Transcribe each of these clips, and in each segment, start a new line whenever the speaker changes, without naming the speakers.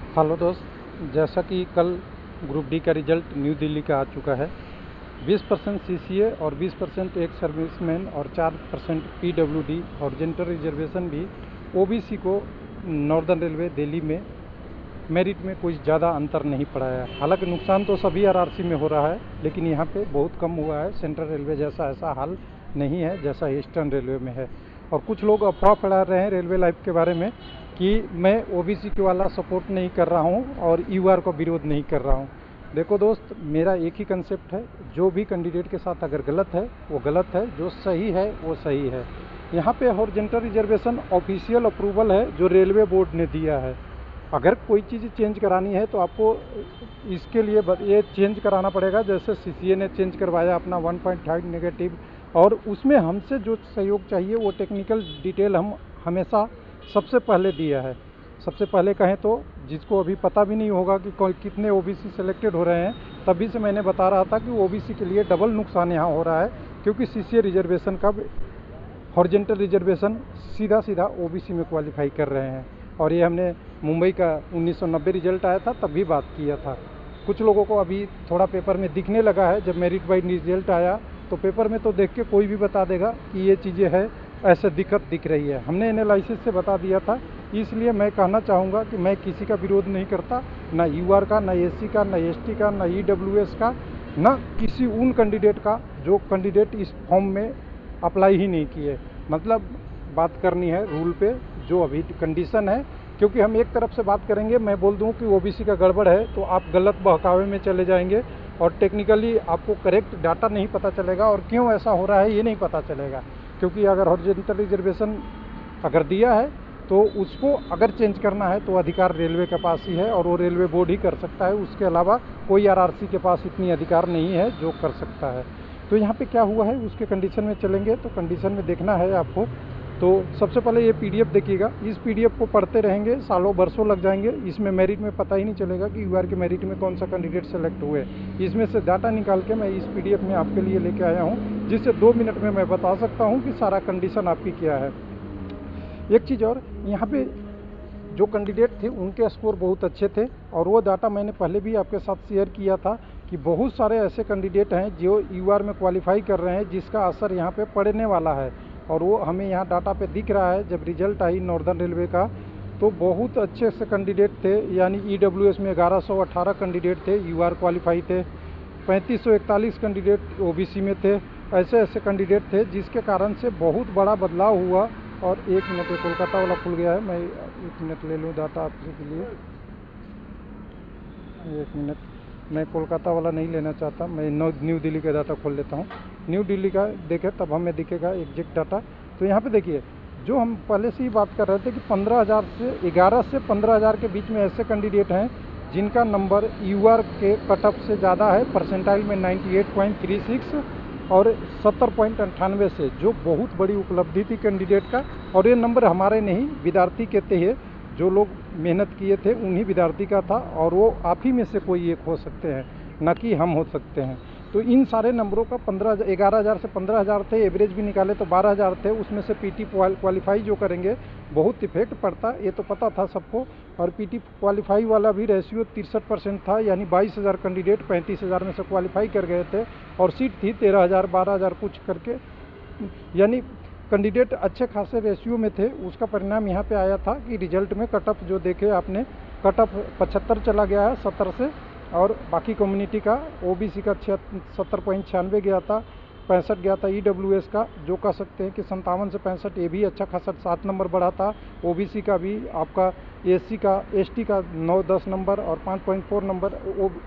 Hello दोस्त, जैसा कि कल ग्रुप डी का रिजल्ट न्यू दिल्ली का आ चुका है। 20% सीसीए और 20% एक सर्विसमैन और 4% पीडब्ल्यूडी और जेंडर रिजर्वेशन भी ओबीसी को नॉर्दर्न रेलवे दिल्ली में मेरिट में कोई ज़्यादा अंतर नहीं पड़ा है। हालांकि नुकसान तो सभी आरआरसी में हो रहा है, लेकिन यहाँ पे बहुत कम हुआ है। सेंट्रल रेलवे जैसा ऐसा हाल नहीं है जैसा ईस्टर्न रेलवे में है। और कुछ लोग अफवाह फैला रहे हैं रेलवे लाइफ के बारे में कि मैं ओबीसी के वाला सपोर्ट नहीं कर रहा हूँ और यूआर का विरोध नहीं कर रहा हूँ। देखो दोस्त, मेरा एक ही कंसेप्ट है, जो भी कैंडिडेट के साथ अगर गलत है वो गलत है, जो सही है वो सही है। यहाँ पे हॉरिजॉन्टल रिजर्वेशन ऑफिशियल अप्रूवल है जो रेलवे बोर्ड ने दिया है। अगर कोई चीज़ चेंज करानी है तो आपको इसके लिए ये चेंज कराना पड़ेगा। जैसे सीसीए ने चेंज करवाया अपना 1.5 नेगेटिव, और उसमें हमसे जो सहयोग चाहिए वो टेक्निकल डिटेल हम हमेशा सबसे पहले दिया है। सबसे पहले कहें तो जिसको अभी पता भी नहीं होगा कि कितने ओबीसी सेलेक्टेड हो रहे हैं, तभी से मैंने बता रहा था कि ओबीसी के लिए डबल नुकसान यहाँ हो रहा है, क्योंकि सीसीए रिजर्वेशन का हॉरिजॉन्टल रिजर्वेशन सीधा सीधा ओबीसी में क्वालिफाई कर रहे हैं। और ये हमने मुंबई का 1990 रिजल्ट आया था तब भी बात किया था। कुछ लोगों को अभी थोड़ा पेपर में दिखने लगा है, जब मेरिट वाइज रिजल्ट आया तो पेपर में तो देख के कोई भी बता देगा कि ये चीज़ें है, ऐसे दिक्कत दिख रही है। हमने एनालिसिस से बता दिया था। इसलिए मैं कहना चाहूँगा कि मैं किसी का विरोध नहीं करता, ना यूआर का, ना एससी का, ना एसटी का, ना ईडब्ल्यूएस का, ना किसी उन कैंडिडेट का जो कैंडिडेट इस फॉर्म में अप्लाई ही नहीं किए। मतलब बात करनी है रूल पे, जो अभी कंडीशन है। क्योंकि हम एक तरफ से बात करेंगे, मैं बोल दूं कि ओबीसी का गड़बड़ है, तो आप गलत बहकावे में चले जाएंगे और टेक्निकली आपको करेक्ट डाटा नहीं पता चलेगा और क्यों ऐसा हो रहा है ये नहीं पता चलेगा। क्योंकि अगर हॉरिजॉन्टल रिजर्वेशन अगर दिया है तो उसको अगर चेंज करना है तो अधिकार रेलवे के पास ही है और वो रेलवे बोर्ड ही कर सकता है। उसके अलावा कोई आरआरसी के पास इतनी अधिकार नहीं है जो कर सकता है। तो यहाँ पे क्या हुआ है उसके कंडीशन में चलेंगे, तो कंडीशन में देखना है आपको। तो सबसे पहले ये पीडीएफ देखिएगा। इस पीडीएफ को पढ़ते रहेंगे, सालों बरसों लग जाएंगे। इसमें मेरिट में पता ही नहीं चलेगा कि यूआर के मेरिट में कौन सा कैंडिडेट सेलेक्ट हुए। इसमें से डाटा निकाल के मैं इस पीडीएफ में आपके लिए लेके आया हूँ, जिससे 2 मिनट में मैं बता सकता हूँ कि सारा कंडीशन आपकी क्या है। एक चीज़ और, यहाँ पे जो कैंडिडेट थे उनके स्कोर बहुत अच्छे थे, और वो डाटा मैंने पहले भी आपके साथ शेयर किया था कि बहुत सारे ऐसे कैंडिडेट हैं जो यूआर में क्वालिफाई कर रहे हैं जिसका असर यहाँ पे पड़ने वाला है। और वो हमें यहाँ डाटा पे दिख रहा है। जब रिजल्ट आई नॉर्दर्न रेलवे का तो बहुत अच्छे से कैंडिडेट थे, यानी ईडब्ल्यूएस में 1118 कैंडिडेट थे यूआर क्वालिफाई थे, 3541 कैंडिडेट ओबीसी में थे। ऐसे ऐसे कैंडिडेट थे जिसके कारण से बहुत बड़ा बदलाव हुआ। और 1 मिनट, कोलकाता वाला खुल गया है, मैं 1 मिनट ले लूँ डाटा आपके लिए। 1 मिनट, मैं कोलकाता वाला नहीं लेना चाहता, मैं न्यू दिल्ली का डाटा खोल लेता हूँ। न्यू दिल्ली का देखें तब हमें दिखेगा एग्जैक्ट डाटा। तो यहाँ पे देखिए, जो हम पहले से ही बात कर रहे थे कि 15,000 से 11 से 15,000 के बीच में ऐसे कैंडिडेट हैं जिनका नंबर यूआर के कट ऑफ से ज़्यादा है, परसेंटाइल में 98.36 और 70.98 से, जो बहुत बड़ी उपलब्धि थी कैंडिडेट का। और ये नंबर हमारे नहीं, विद्यार्थी के थे, जो लोग मेहनत किए थे उन्हीं विद्यार्थी का था, और वो आप ही में से कोई एक हो सकते हैं, न कि हम हो सकते हैं। तो इन सारे नंबरों का 11,000 से 15,000 थे, एवरेज भी निकाले तो 12,000 थे। उसमें से पीटी क्वालिफाई जो करेंगे बहुत इफेक्ट पड़ता, ये तो पता था सबको। और पीटी क्वालिफाई वाला भी रेशियो 63% था, यानी 22,000 कैंडिडेट 35,000 में से क्वालिफाई कर गए थे, और सीट थी 13,000 12,000 कुछ करके, यानी कैंडिडेट अच्छे खासे रेशियो में थे। उसका परिणाम यहाँ पे आया था कि रिजल्ट में कट ऑफ जो देखे आपने, कट ऑफ 75 चला गया है 70 से, और बाकी कम्युनिटी का ओबीसी का 70.96 गया था, 65 गया था ईडब्ल्यूएस का, जो कह सकते हैं कि 57 से 65, ये भी अच्छा खासा 7 नंबर बढ़ा था। ओबीसी का भी आपका, एससी का, एसटी का 9-10 नंबर और 5.4 नंबर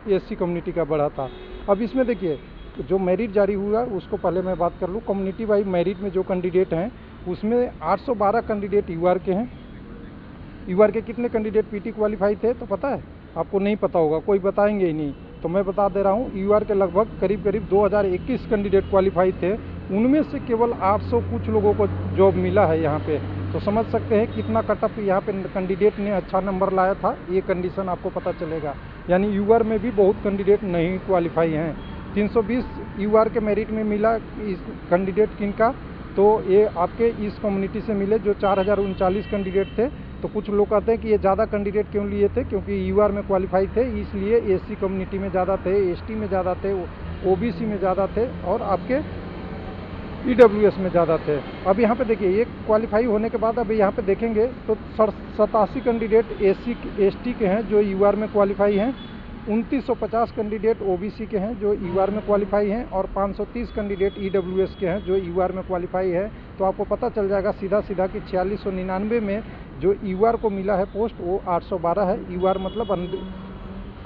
एससी कम्युनिटी का बढ़ा था। अब इसमें देखिए, जो मेरिट जारी हुआ उसको पहले मैं बात कर लूँ। कम्युनिटी वाइज मेरिट में जो कैंडिडेट हैं उसमें 812 कैंडिडेट यूआर के हैं। यूआर के कितने कैंडिडेट पीटी क्वालिफाई थे तो पता है आपको? नहीं पता होगा, कोई बताएंगे ही नहीं, तो मैं बता दे रहा हूँ। यूआर के लगभग करीब 2021 कैंडिडेट क्वालिफाई थे, उनमें से केवल 800 कुछ लोगों को जॉब मिला है यहाँ पे। तो समझ सकते हैं कितना कट ऑफ यहाँ पे कैंडिडेट ने अच्छा नंबर लाया था, ये कंडीशन आपको पता चलेगा। यानी यूआर में भी बहुत कैंडिडेट नहीं क्वालिफाई हैं। 320 यूआर के मेरिट में मिला इस कैंडिडेट किनका, तो ये आपके इस कम्युनिटी से मिले जो 4,039 कैंडिडेट थे। तो कुछ लोग कहते हैं कि ये ज़्यादा कैंडिडेट क्यों लिए थे, क्योंकि यूआर में क्वालिफाई थे, इसलिए एससी कम्युनिटी में ज़्यादा थे, एसटी में ज़्यादा थे, ओबीसी में ज़्यादा थे और आपके ईडब्ल्यूएस में ज़्यादा थे। अब यहाँ पे देखिए, ये क्वालिफाई होने के बाद अब यहाँ पे देखेंगे तो 87 कैंडिडेट एससी एसटी के हैं जो यूआर में क्वालिफाई हैं, 2950 कैंडिडेट ओबीसी के हैं जो यूआर में क्वालिफाई हैं और 530 कैंडिडेट ईडब्ल्यूएस के हैं जो यूआर में क्वालिफाई है। तो आपको पता चल जाएगा सीधा सीधा कि 4699 में जो यूआर को मिला है पोस्ट वो 812 है। यूआर मतलब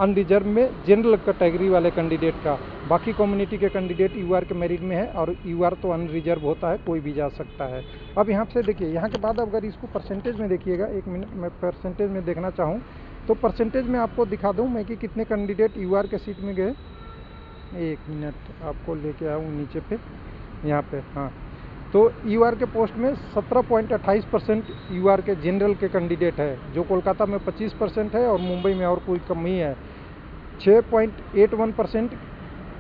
अनरिजर्व में जनरल कैटेगरी वाले कैंडिडेट का, बाकी कम्युनिटी के कैंडिडेट यूआर के मेरिट में है और यूआर तो अनरिजर्व होता है, कोई भी जा सकता है। अब यहाँ से देखिए, यहाँ के बाद अगर इसको परसेंटेज में देखिएगा, एक मिनट मैं परसेंटेज में देखना चाहूँ तो परसेंटेज में आपको दिखा दूँ मैं कि कितने कैंडिडेट यूआर के सीट में गए। एक मिनट आपको लेके आऊँ नीचे पे, यहाँ पे, हाँ। तो यूआर के पोस्ट में 17.28% यूआर के जनरल के कैंडिडेट है, जो कोलकाता में 25% है और मुंबई में और कोई कम ही है। 6.81%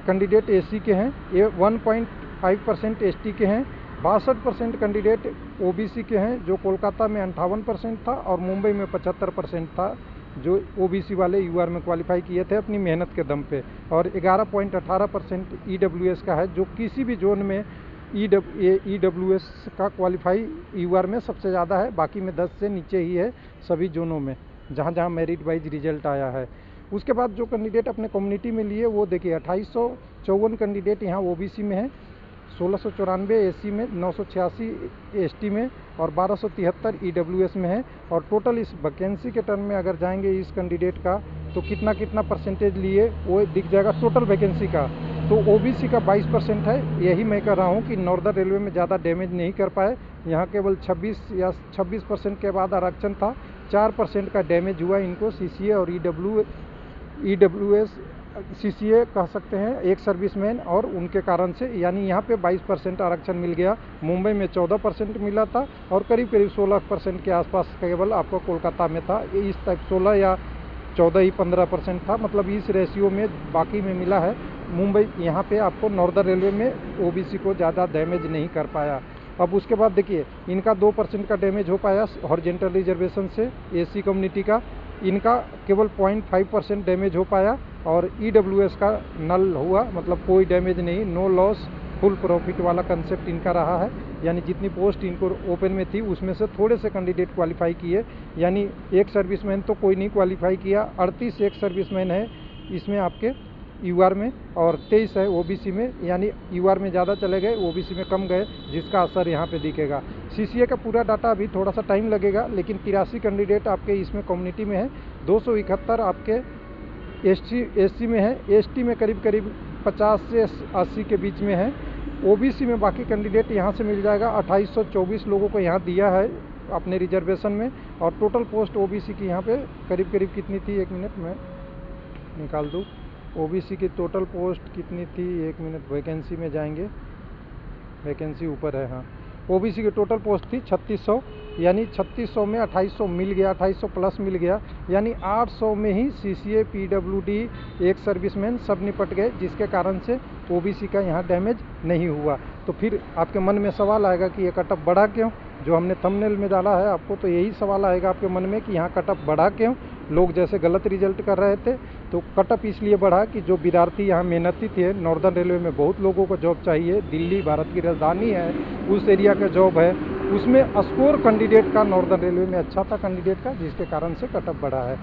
कैंडिडेट एससी के हैं, 1.5% एसटी के हैं, 62% कैंडिडेट ओबीसी के हैं, जो कोलकाता में 58% था और मुंबई में 75% था, जो ओबीसी वाले यूआर में क्वालिफाई किए थे अपनी मेहनत के दम पे। और 11.18% ईडब्ल्यूएस का है, जो किसी भी जोन में ईडब्ल्यूएस का क्वालिफाई यूआर में सबसे ज़्यादा है, बाकी में 10 से नीचे ही है सभी जोनों में, जहाँ जहाँ मेरिट वाइज रिजल्ट आया है। उसके बाद जो कैंडिडेट अपने कम्युनिटी में लिए वो देखिए, 2854 कैंडिडेट यहाँ ओबीसी में है, 1694 एससी में, 986 एसटी में और 1273 ईडब्ल्यूएस में है। और टोटल इस वैकेंसी के टर्म में अगर जाएंगे इस कैंडिडेट का तो कितना परसेंटेज लिए वो दिख जाएगा टोटल वैकेंसी का। तो ओबीसी का 22% है। यही मैं कह रहा हूँ कि नॉर्दर्न रेलवे में ज़्यादा डैमेज नहीं कर पाए, यहाँ केवल 26% के बाद आरक्षण था, 4% का डैमेज हुआ इनको सीसीए और ईडब्ल्यूएस सीसीए कह सकते हैं, एक सर्विसमैन और उनके कारण से, यानी यहाँ पे 22% आरक्षण मिल गया। मुंबई में 14% मिला था और करीब 16% के आसपास केवल आपको कोलकाता में था। इस टाइप 16 या 14 ही 15% था, मतलब इस रेशियो में बाकी में मिला है। मुंबई यहाँ पे आपको नॉर्दर्न रेलवे में ओबीसी को ज़्यादा डैमेज नहीं कर पाया। अब उसके बाद देखिए, इनका 2% का डैमेज हो पाया हॉरिजॉन्टल रिजर्वेशन से, एससी कम्युनिटी का इनका केवल 0.5% डैमेज हो पाया और ईडब्ल्यूएस का नल हुआ, मतलब कोई डैमेज नहीं, नो लॉस फुल प्रॉफिट वाला कंसेप्ट इनका रहा है। यानी जितनी पोस्ट इनको ओपन में थी उसमें से थोड़े से कैंडिडेट क्वालिफाई किए, यानी एक सर्विसमैन तो कोई नहीं क्वालिफाई किया। 38 एक सर्विसमैन है इसमें आपके यूआर में और 23 है ओबीसी में, यानी यूआर में ज़्यादा चले गए, ओबीसी में कम गए, जिसका असर यहाँ पे दिखेगा। सीसीए का पूरा डाटा अभी थोड़ा सा टाइम लगेगा, लेकिन 83 कैंडिडेट आपके इसमें कम्युनिटी में है, 271 आपके एससी में है, एसटी में करीब 50 से 80 के बीच में है, ओबीसी में बाकी कैंडिडेट यहाँ से मिल जाएगा। 2824 लोगों को यहाँ दिया है अपने रिजर्वेशन में और टोटल पोस्ट ओबीसी की यहाँ पे करीब कितनी थी, एक मिनट में निकाल दूँ। ओबीसी की टोटल पोस्ट कितनी थी, एक मिनट, वैकेंसी में जाएंगे, वैकेंसी ऊपर है, हाँ। ओबीसी की टोटल पोस्ट थी 3600, यानी 3600 में 2800 मिल गया, 2800 प्लस मिल गया, यानी 800 में ही सीसीए, पीडब्ल्यूडी, एक सर्विसमैन सब निपट गए, जिसके कारण से ओबीसी का यहाँ डैमेज नहीं हुआ। तो फिर आपके मन में सवाल आएगा कि ये कटअप बढ़ा क्यों, जो हमने थंबनेल में डाला है आपको, तो यही सवाल आएगा आपके मन में कि यहाँ कटअप बढ़ा क्यों। लोग जैसे गलत रिजल्ट कर रहे थे, तो कटअप इसलिए बढ़ा कि जो विद्यार्थी यहाँ मेहनती थे, नॉर्दर्न रेलवे में बहुत लोगों को जॉब चाहिए, दिल्ली भारत की राजधानी है, उस एरिया का जॉब है, उसमें स्कोर कैंडिडेट का नॉर्दर्न रेलवे में अच्छा था कैंडिडेट का, जिसके कारण से कटअप बढ़ा है।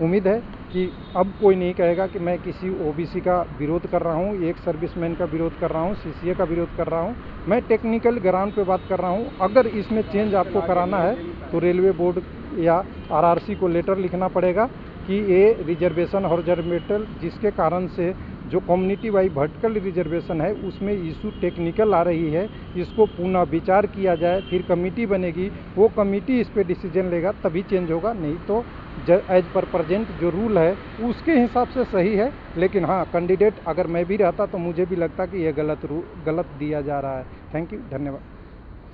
उम्मीद है कि अब कोई नहीं कहेगा कि मैं किसी ओबीसी का विरोध कर रहा हूँ, एक सर्विसमैन का विरोध कर रहा हूँ, सीसीए का विरोध कर रहा हूँ। मैं टेक्निकल ग्राउंड पे बात कर रहा हूँ। अगर इसमें चेंज आपको कराना है तो रेलवे बोर्ड या आरआरसी को लेटर लिखना पड़ेगा कि ये रिजर्वेशन हॉरिजॉन्टल, जिसके कारण से जो कम्युनिटी वाइज वर्टिकल रिजर्वेशन है उसमें इशू टेक्निकल आ रही है, इसको पुनः विचार किया जाए, फिर कमेटी बनेगी, वो कमेटी इस पे डिसीजन लेगा, तभी चेंज होगा। नहीं तो एज पर प्रेजेंट जो रूल है उसके हिसाब से सही है। लेकिन हाँ, कैंडिडेट अगर मैं भी रहता तो मुझे भी लगता कि ये गलत दिया जा रहा है। थैंक यू, धन्यवाद।